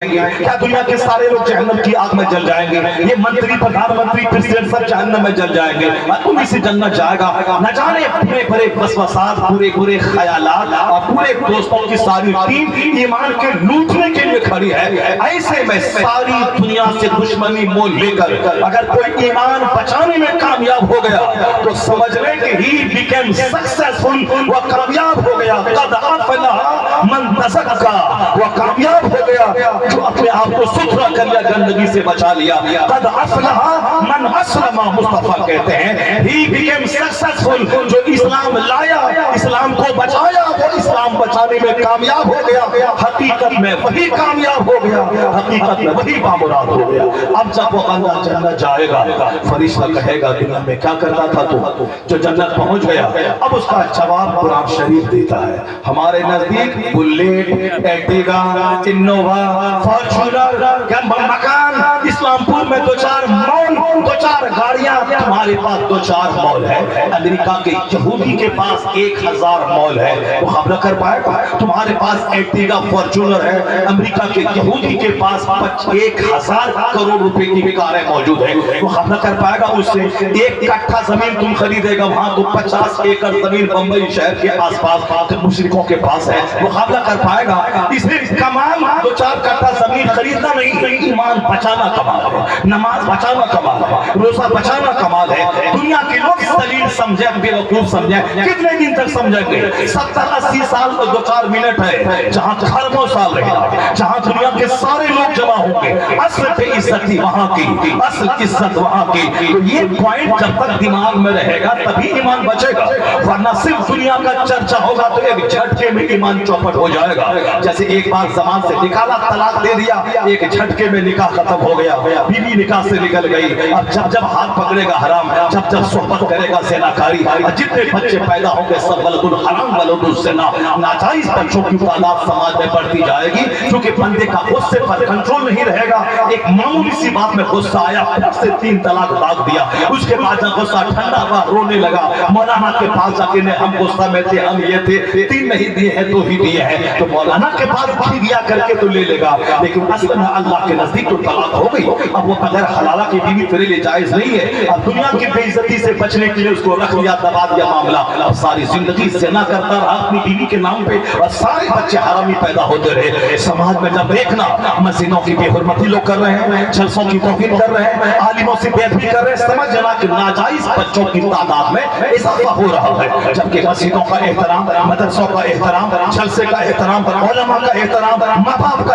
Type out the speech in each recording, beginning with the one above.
کیا دنیا کے سارے لوگ جہنم کی آگ میں جل جائیں گے؟ یہ منتری پردھان منتری پریزیڈنٹ سب جہنم میں جل جائیں گے اور انہی سے جنت جائے گا۔ نہ جانے پورے بڑے وسوسات، پورے خیالات اور پورے دوستوں کی ساری ٹیم ایمان کے لوٹنے کے لیے کھڑی ہے۔ ایسے میں ساری دنیا سے دشمنی مول لے کر اگر کوئی ایمان بچانے میں کامیاب ہو گیا تو سمجھ لیں کہ ہی بیکیم سکسیسفل، وہ کامیاب ہو گیا۔ قد افلح من تزکا، وہ کامیاب ہو گیا جو اپنے آپ کو ستھرا کر لیا، گندگی سے بچا لیا۔ قد افلح من اسلم، مصطفیٰ کہتے ہیں he became successful، جو اسلام لایا، اسلام کو بچایا، وہ اسلام بچانے میں کامیاب ہو گیا۔ حقیقت میں وہی کامیاب ہو گیا، حقیقت میں وہی بامراد ہو گیا۔ اب جب وہ بندہ جنت جائے گا، فرشتہ کہے گا دنیا میں کیا کرتا تھا تو؟ جو جنت پہنچ گیا، اب اس کا جواب قرآن شریف دیتا ہے۔ ہمارے نزدیک بلیٹ، ایرٹیگا، انووا، فارچونر، مکان، اسلام پور میں دو چار مال، دو چار گاڑیاں، تمہارے پاس دو چار مال ہے۔ امریکہ کے یہودی کے پاس 1000 مال ہے، وہ خبر کر پائے گا؟ تمہارے پاس ایرٹیگا فارچونر ہے، امریکہ کے یہودی کے پاس 1000 کروڑ روپے کی کاریں موجود ہیں، وہ خبر کر پائے گا؟ اس سے 1 کٹھا زمین تم خریدے گا، وہاں تو 50 ایکڑ زمین بمبئی شہر کے آس پاس مشرکوں کے پاس ہے، مقابلہ کر پائے گا؟ اسے کمال 2-4 کٹھا زمین خریدنا نہیں، ایمان بچانا کمال ہے، نماز بچانا کمال ہے، روزہ بچانا کمال ہے۔ دنیا کے لوگ ذلیل سمجھیں، بیوقوف سمجھیں، کتنے دن تک سمجھیں گے؟ 70-80 سال تو 2-4 منٹ ہے، جہاں خربوں سال رہے گا، جہاں دنیا کے سارے لوگ جمع ہوں گے۔ اصل پہ عزت وہاں کی، اصل عزت وہاں کی۔ تو یہ پوائنٹ جب تک دماغ میں رہے گا تبھی ایمان بچے گا، ورنہ صرف دنیا کا چرچا ہوگا تو ایک جھٹکے میں ایمان چوپٹ ہو جائے گا۔ جیسے ایک بار زمان سے نکالا، طلاق دے دیا، ایک جھٹکے میں نکاح ختم ہو گیا، بیوی نکاح سے نکل گئی۔ اب جب ہاتھ پکڑے گا حرام، جب صحبت کرے گا زناکاری، جتنے بچے پیدا ہوں گے سب ولد الحرام ولد الزنا، ناجائز بچوں کی تعداد سماج میں بڑھتی جائے گی، کیونکہ بندے کا غصے پر کنٹرول نہیں رہے گا۔ ایک معمولی سی بات میں غصہ آیا، پھر سے 3 طلاق داغ دیا، اس کے بعد جب غصہ ٹھنڈا ہوا، رونے لگا، مولانا کے پاس جا کے ہم غصہ میں تھے، ہم یہ تھے، 3 نہیں دیے ہیں 2 ہی دیے ہیں، تو مولانا کے پاس بھی دیا کر کے تو لے لے گا، لیکن اصل میں اللہ کے نزدیک تو طلاق ہو گئی۔ اب وہ بغیر حلالہ کی بیوی تیرے لیے جائز نہیں ہے۔ اب دنیا کی بے عزتی سے بچنے کے لیے اس کو رکھ لیا، دبا دیا معاملہ، اب ساری زندگی زنا کرتا رہا اپنی بیوی کے نام پہ، اور سارے بچے حرامی پیدا ہوتے رہے۔ سماج میں جب دیکھنا مسجدوں کی بے حرمتی لوگ کر رہے ہیں، جلسوں کی توہین کر رہے ہیں، عالموں سے بے ادبی کر رہے ہیں، سمجھ جانا کہ ناجائز بچوں کی تعداد میں اضافہ ہو رہا ہے، جبکہ مسجدوں کا احترام، مدرسوں کا احترام، جلسے کا احترام، علماء کا احترام، ماں باپ کا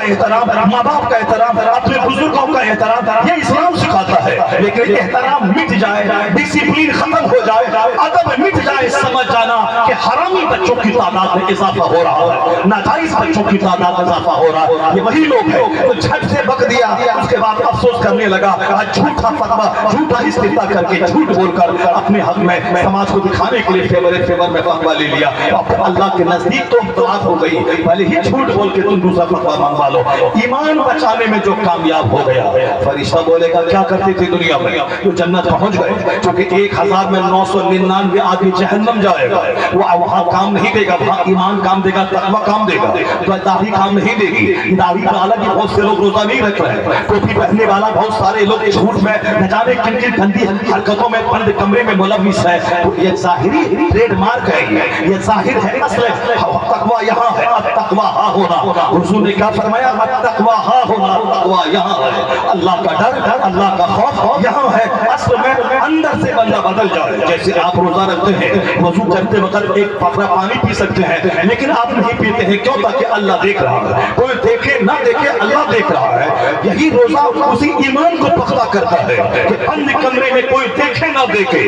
احترام، اپنے بزرگوں کا احترام، یہ اسلام سکھاتا ہے۔ لیکن احترام مٹ جائے، ڈسپلین ختم ہو جائے، ادب مٹ جائے، سمجھ جانا کہ حرامی بچوں کی تعداد میں اضافہ ہو رہا ہے، ناجائز بچوں کی تعداد میں اضافہ ہو رہا ہے۔ یہ وہی لوگ ہیں تو جھٹ سے بک دیا، اس کے بعد افسوس کرنے لگا، جھوٹا فتویٰ، جھوٹا استفتاء کر کے، جھوٹ بول کر اپنے حق میں سماج کو دکھانے کے لیے فیور میں فتویٰ لے لیا۔ اب اللہ کے نزدیک تو طلاق ہو گئی، بھلے ہی جھوٹ بول کے تم دوسرا فتویٰ منگوا لو۔ ایمان بچانے میں جو کامیاب ہو گیا، فرشتہ بولے گا کیا کرتے تھے دنیا میں؟ جو جنت پہنچ گئے، چونکہ 1000 میں 999 آدمی جہنم جائے گا، وہ وہاں کام نہیں دے گا، وہاں ایمان کام دے گا، تقویٰ کام دے گا، داڑھی کام نہیں دے گی۔ داڑھی کا حالانکہ بہت سے لوگ روزہ نہیں رکھ رہے ہیں، ٹوپی پہننے والا بہت سارے لوگ جھوٹ میں نہ جانے کن کن گندی حرکتوں میں بند کمرے میں ملوث ہے۔ یہ ظاہری ٹریڈ مارک ہے، یہ ظاہر ہے، اصل تقویٰ یہاں ہے، تقویٰ ہاں ہونا۔ حضور نے کیا فرمایا؟ تقویٰ ہاں ہونا، تقویٰ یہاں ہے، اللہ کا ڈر، اللہ کا خوف یہاں ہے۔ اصل میں اندر سے بندہ بدل جائے۔ جیسے آپ روزہ رکھتے ہیں، وضو کرتے وقت ایک پترا پانی پی سکتے ہیں، لیکن آپ نہیں پیتے ہیں، کیوں؟ تاکہ اللہ دیکھ رہا ہے، کوئی دیکھے نہ دیکھے اللہ دیکھ رہا ہے۔ یہی روزہ اسی ایمان کو پختہ کرتا ہے کہ بند کمرے میں کوئی دیکھے نہ دیکھے،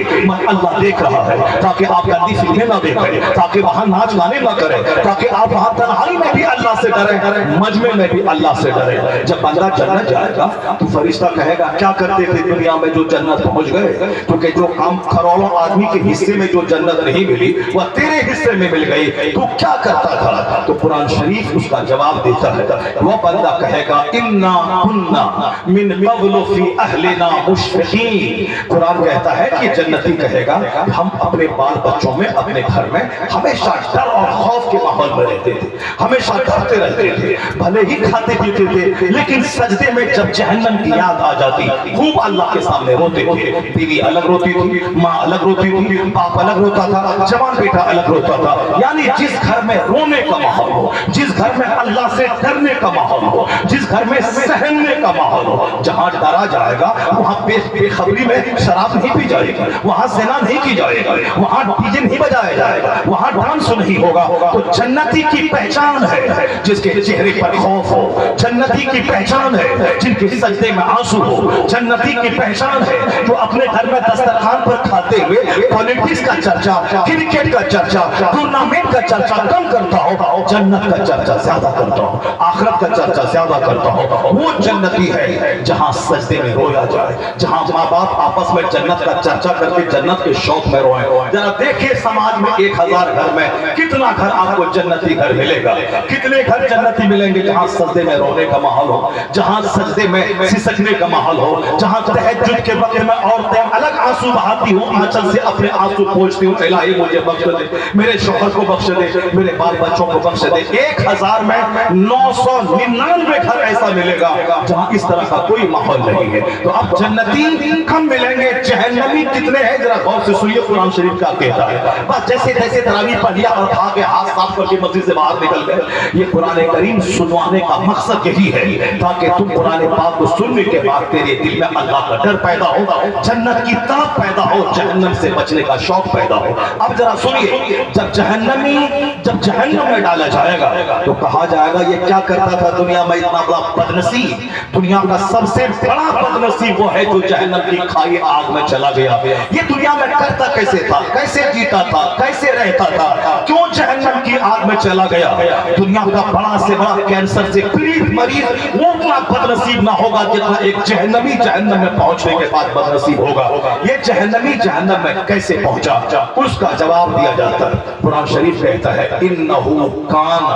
اللہ دیکھ رہا ہے، تاکہ آپ گندی فلمیں نہ دیکھیں، تاکہ وہاں ناچ گانے نہ کریں، تاکہ آپ وہاں تنہائی میں بھی اللہ سے ڈریں، مجمع میں بھی اللہ سے ڈریں۔ جب بندہ جنت جائے گا تو فرشتہ کہے گا کیا کرتے تھے دنیا میں جو جنت پہنچ گئے؟ کیونکہ جو کام کروڑوں آدمی کے حصے میں جو جنت نہیں ملی وہ تیرے حصے میں مل گئی، تو کیا کرتا تھا؟ تو قرآن شریف اس کا جواب دیتا ہے۔ وہ بندہ کہے گا انا کنا من من قبل فی اہلنا مشفقین. قرآن کہتا ہے کہ جنتی کہے گا ہم اپنے بال بچوں میں اپنے گھر میں ہمیشہ ڈر اور خوف کے ماحول میں رہتے تھے, ہمیشہ ڈرتے رہتے تھے, بھلے ہی کھاتے پیتے تھے لیکن سجدے میں جب جہنم کی یاد آ جاتی خوب اللہ کے سامنے روتے تھے. بیوی الگ روتی تھی, ماں الگ روتی تھی, باپ الگ روتا تھا, جوان بیٹا الگ روتا تھا. یعنی جس گھر میں رونے کا ماحول ہو, جس گھر میں اللہ سے ڈرنے کا ماحول ہو, جس گھر میں سہنے کا ماحول ہو, جہاں ڈرا جائے گا وہاں بے خبری میں شراب نہیں پی جائے گی, وہاں زنا نہیں کی جائے گا, وہاں ڈی جے نہیں بجایا جائے گا, وہاں ڈانس نہیں ہوگا. تو جنتی کی پہچان ہے جس کے چہرے پر خوف ہو, جنتی کی پہچان ہے جن کے سجدے میں آنسو ہو, جنتی کی پہچان ہے جو اپنے گھر میں دسترخوان پر کھاتے ہوئے پولیٹکس کا چرچا, کرکٹ کا چرچا, ٹورنامنٹ کا چرچا کم کرتا ہو, جنت کا چرچا زیادہ کرتا ہو, آخرت کا چرچا زیادہ کرتا ہو. وہ جنتی ہے جہاں سجدے میں رویا جائے, جہاں ماں باپ آپس میں جنت کا چرچا کر کے جنت کے شوق میں روئیں. ذرا دیکھیں سماج میں 1000 گھر میں کتنا گھر آپ کو جنتی گھر ملے گا, کتنے گھر جنتی ملیں گے جہاں سجدے میں رونے کا ماحول ہو, جہاں سجدے میں سسکنے کا ماحول ہو, جہاں تہجد کے وقت میں عورتیں الگ آنسو بہاتی ہوں, آنچل سے اپنے آنسو پوچھتی ہوں الہی مجھے بخش دے, میرے شوہر کو بخش دے, میرے بال بچوں کو بخش دے. 1000 میں 999 گھر ایسا ملے گا جہاں اس طرح کا کوئی ماحول نہیں ہے. تو اب جنتی کم ملیں گے, جہنمی کتنے ہیں ذرا غور سے سنیے قرآن شریف کیا کہتا ہے. بس جیسے جیسے تراویح پڑھ لیا اور کھا کے ہاتھ صاف کر کے مسجد سے باہر نکل گئے, یہ قرآن کریم سنوانے کا مقصد یہی ہے تاکہ تم قرآن پاک کو سننے کے بعد تیرے دل میں اللہ کا ڈر پیدا ہو, جنت کی طرف پیدا ہو, جہنم سے بچنے کا شوق پیدا ہو. اب ذرا سنیے, جب جہنم میں ڈالا جائے گا تو کہا جائے گا یہ کیا کرتا تھا دنیا میں اتنا بڑا بدنصیب, دنیا کا سب سے بڑا بدنصیب وہ ہے جو جہنم کی کھائی آگ میں چلا گیا. یہ دنیا میں کرتا کیسے تھا, کیسے جیتا تھا, کیسے رہتا تھا, کیوں جہنم کی آگ میں چلا گیا. دنیا کا بڑا سے بڑا کینسر سے پیڑت مریض وہ اتنا بدنصیب نہ ہوگا جتنا ایک جہنمی جہنم میں پہنچنے کے بعد بدنصیب ہوگا. یہ جہنمی جہنم میں کیسے پہنچا, اس کا جواب دیا جاتا ہے. قرآن شریف کہتا ہے انہو کان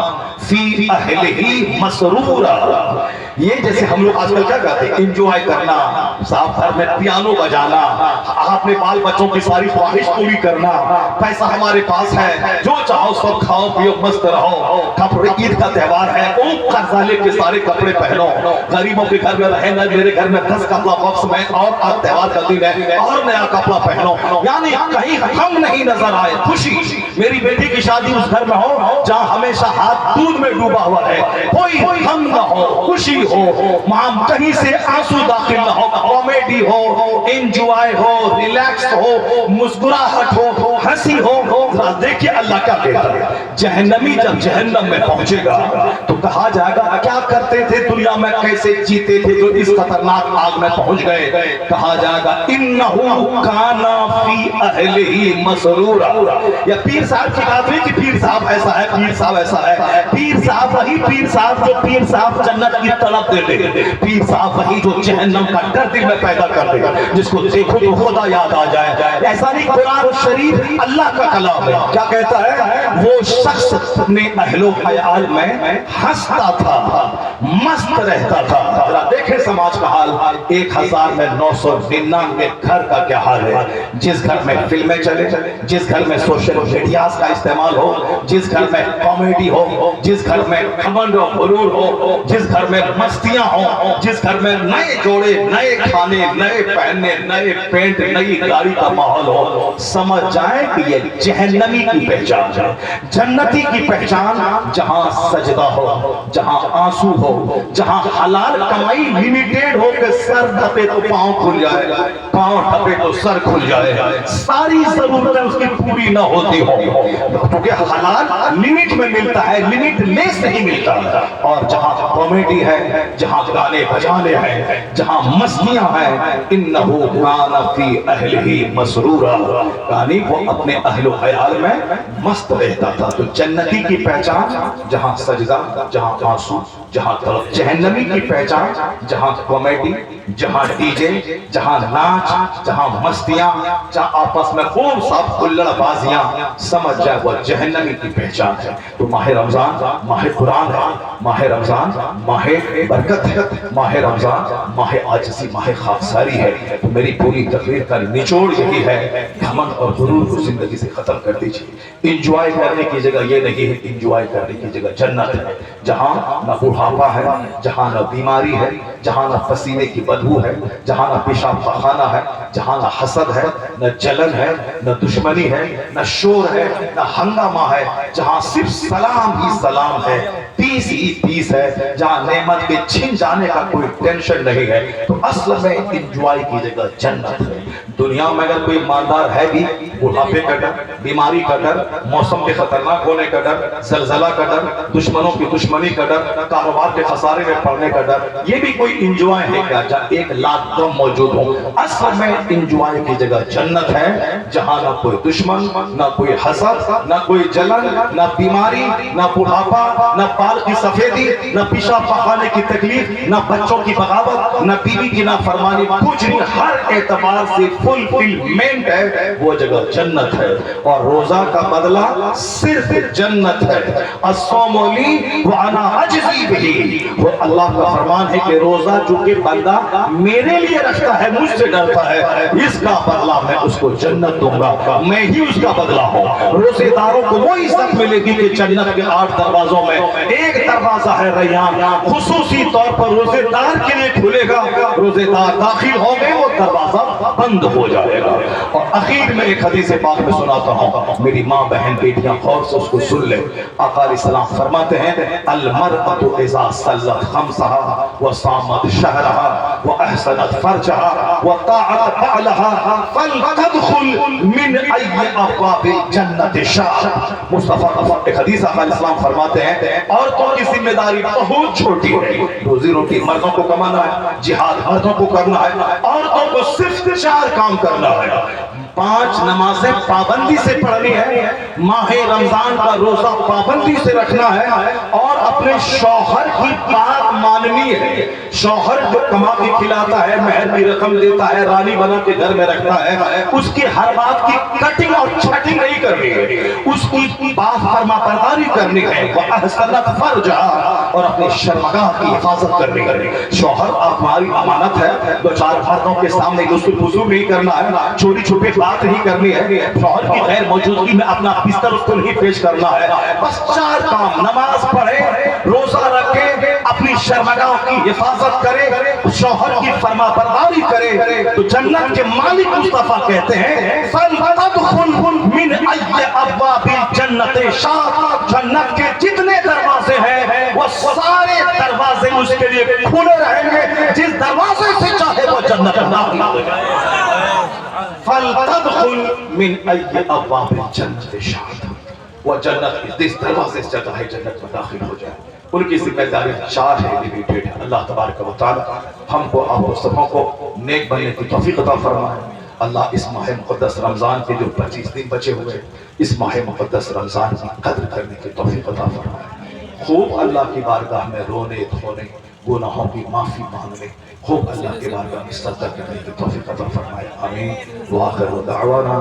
فی اہلہ مسرورا. یہ جیسے ہم لوگ آج کل کیا کہتے ہیں انجوائے کرنا, صاحب گھر میں پیانو بجانا, اپنے بال بچوں کی ساری خواہش پوری کرنا, پیسہ ہمارے پاس ہے, جو چاہو سب کھاؤ پیو مست رہو, کپڑے عید کا تہوار ہے قرضہ لے کے سارے کپڑے پہنو, غریبوں کے گھر میں رہنا, میرے گھر میں 10 کپڑا باکس میں اور آج تہوار کا دن ہے اور نیا کپڑا پہنو. یعنی کہیں غم نہیں نظر آئے, خوشی. میری بیٹی کی شادی اس گھر میں ہو جہاں ہمیشہ ہاتھ دودھ میں ڈوبا ہوا ہے, کوئی غم نہ ہو, خوشی ہو, وہاں کہیں سے آنسو داخل نہ ہو, کامیڈی ہو, انجوائے ہو, ریلیکس ہو, مسکراہٹ ہو, ہنسی ہو. دیکھیے اللہ کیا کہتا ہے, جہنمی جب جہنم میں پہنچے گا تو کہا جائے گا کیا کرتے تھے دنیا میں, کیسے جیتے تھے جو اس خطرناک آگ میں پہنچ گئے. کہا جائے گا انہو کانا فی اہلہ مسرورا. یا پیر صاحب کی بات نہیں کہ پیر صاحب ایسا ہے, پیر صاحب ایسا ہے, پیر صاحب وہی پیر صاحب جو پیر صاحب جنت کی طلب دے دے, پیر صاحب وہی جو جہنم کا ڈر دل میں پیدا کر دے, جس کو دیکھو تو خدا یاد آ جائے. ایسا نہیں, قرآن شریف اللہ کا کلام ہے. کیا کہتا ہے, وہ شخص اپنے اہل و عیال میں ہنستا تھا, مست رہتا تھا. ذرا دیکھیں سماج کا حال, 1000 میں 999 گھر کا کیا حال ہے. جس گھر میں فلمیں چلے, جس گھر میں سوشل میڈیاز کا استعمال ہو, جس گھر میں کامیڈی ہو, جس گھر میں گھمنڈ و غرور ہو, جس گھر میں مستیاں ہوں, جس گھر میں نئے جوڑے, نئے کھانے, نئے پہننے, نئے پینٹ, نئی گاڑی کا ماحول ہو, سمجھ جائیں کہ یہ جہنمی کی پہچان ہے. جنتی کی پہچان جہاں سجدہ ہو, جہاں آنسو ہو, جہاں حلال کمائی لمیٹیڈ ہو کہ سر ڈھپے تو پاؤں کھل جائے, پاؤں ڈھپے تو سر کھل جائے, ساری ضرورتیں اس کی پوری نہ ہوتی ہو, کیونکہ حلال لمٹ میں ملتا ہے, لمٹ لیس نہیں ملتا. اور جہاں کامیڈی ہے, جہاں گانے بجانے ہیں, جہاں مستیاں ہیں, انہو کان فی اہلہ مسرورا, یعنی وہ اپنے اہل و عیال میں مست رہتا تھا. تو جنتی کی پہچان جہاں سجدہ, جہاں آنسو, جہاں طرف جہنمی کی پہچان، جہاں کامیڈی، جہاں ڈی جے، جہاں ناچ، جہاں مستیاں، جہاں آپس میں خوب صاف کلڑ بازیاں، سمجھ جائے وہ جہنمی کی پہچان ہے۔ تو ماہ رمضان ماہ قرآن ہے، ماہ رمضان ماہ برکت ہے، ماہ رمضان ماہ عاجزی، ماہ خاکساری ہے۔ تو میری پوری تقریر کا نچوڑ یہی ہے، گھمنڈ اور غرور کو زندگی سے ختم کر دیجیے۔ انجوائے کرنے کی جگہ یہ نہیں ہے، انجوائے کرنے کی جگہ جنت ہے، جہاں نہ بڑھاپا ہے، جہاں نہ بیماری ہے، جہاں نہ پسینے کی بدبو ہے، جہاں نہ پیشاب پخانہ ہے، جہاں نہ حسد ہے، نہ جلن ہے، نہ دشمنی ہے، نہ شور ہے، نہ ہنگامہ ہے، جہاں صرف سلام ہی سلام ہے، پیس ہی پیس ہے، جہاں نعمت کے چھن جانے کا کوئی ٹینشن نہیں ہے۔ تو اصل میں انجوائے کی جگہ جنت ہے۔ دنیا میں اگر کوئی مالدار ہے بھی، بڑھاپے کا ڈر، بیماری کا ڈر، موسم کے خطرناک ہونے کا ڈر، زلزلہ کا ڈر، دشمنوں کی دشمنی کا ڈر، کاروبار کے خسارے میں پڑنے کا ڈر، یہ بھی کوئی انجوائے ہے کیا؟ جہاں ایک لاکھ غم موجود ہو۔ اصل میں انجوائے کی جگہ جنت ہے، جہاں نہ کوئی دشمن، نہ کوئی حسد، نہ کوئی جلن، نہ بیماری، نہ بڑھاپا، نہ بال کی سفیدی، نہ پیشاب پخانے کی تکلیف، نہ بچوں کی بغاوت، نہ بیوی کی نافرمانی، کچھ نہیں، ہر اعتبار سے فلفلمنٹ ہے، وہ جگہ جنت ہے۔ اور روزہ کا بدلہ صرف جنت ہے۔ الصوم لی وانا اجزی بہ، وہ اللہ کا فرمان ہے کہ روزہ جو کہ بندہ میرے لیے رکھتا ہے، مجھ سے ڈرتا ہے، اس کا بدلہ میں اس کو جنت دوں گا، میں ہی اس کا بدلہ ہوں۔ روزے داروں کو وہ عزت ملے گی کہ جنت کے 8 دروازوں میں ایک دروازہ ہے ریان، خصوصی طور پر روزے دار کے لیے کھلے گا، روزے دار داخل ہو گئے وہ دروازہ بند ہو جائے گا۔ اور اخیر میں ایک حدیث پاک میں سناتا ہوں، میری ماں بہن بیٹیاں غور سے اس کو سن لیں۔ آقا علیہ السلام فرماتے ہیں المرأة اذا صلت خمسها وصامت شهرها واحسنت فرجها وطاعت بعلها فلتدخل من ای ابواب الجنت شاءت۔ مصطفیٰ ایک حدیث آقا علیہ السلام فرماتے ہیں عورتوں کی ذمہ داری بہت چھوٹی ہے، روزی روٹی مردوں کو کمانا ہے، جہاد مردوں کو کرنا ہے، عورتوں کو صرف 4 کام کرنا ہے۔ 5 نمازیں پابندی سے پڑھنی ہے، ماہ رمضان کا روزہ پابندی سے رکھنا ہے، اور اپنے شوہر کی بات ماننی ہے۔ شوہر جو کما کے کھلاتا ہے، مہر کی رقم دیتا ہے، رانی بنا کے گھر میں رکھتا ہے، اس کی ہر بات کی کٹنگ اور چھٹنگ نہیں کرنی ہے، اس کی بات فرما برداری کرنی ہے، وَأَحْسَنَتْ فَرْجَهَا، اور اپنے شرمگاہ کی حفاظت کرنی ہے۔ شوہر آپ ہماری امانت ہے، 2-4 مردوں کے سامنے غسل وضو نہیں کرنا ہے، چوری چھپے بات نہیں کرنی ہے، شوہر کی غیر موجودگی میں اپنا بستر اس کو نہیں پیش کرنا ہے، بس 4 کام، نماز پڑھے، روزہ رکھے، اپنی شرمگاہ کی حفاظت کرے، شوہر کی فرما برداری کرے، تو جنت کے مالک مصطفیٰ کہتے ہیں فَلْتَدْخُلْ مِنْ أَيِّ أَبْوَابِ الْجَنَّةِ شَاءَ، جنت کے جتنے دروازے ہیں وہ سارے دروازے اس کے لیے کھلے رہیں گے، جس دروازے سے چاہے وہ جنت میں داخل ہو جائے۔ فَلْتَدْخُلْ مِنْ أَيِّ أَبْوَابِ الْجَنَّةِ شَاءَ، وہ جنت جس دروازے سے چاہے جنت میں داخل ہو جائے۔ ان کی ذمہ داری 4 ہے، لیمیٹیڈ ہے۔ اللہ تبارک و تعالی ہم کو، آپ کو سبوں کو نیک بننے کی توفیق عطا فرمائے۔ اللہ اس ماہ مقدس رمضان کے جو 25 دن بچے ہوئے، اس ماہ مقدس رمضان کی قدر کرنے کی توفیق عطا فرمائے۔ خوب اللہ کی بارگاہ میں رونے دھونے، گناہوں کی معافی مانگنے، خوب اللہ کی بارگاہ میں سجدہ کرنے کی توفیق عطا فرمائے۔ آمین۔ وآخر دعوانا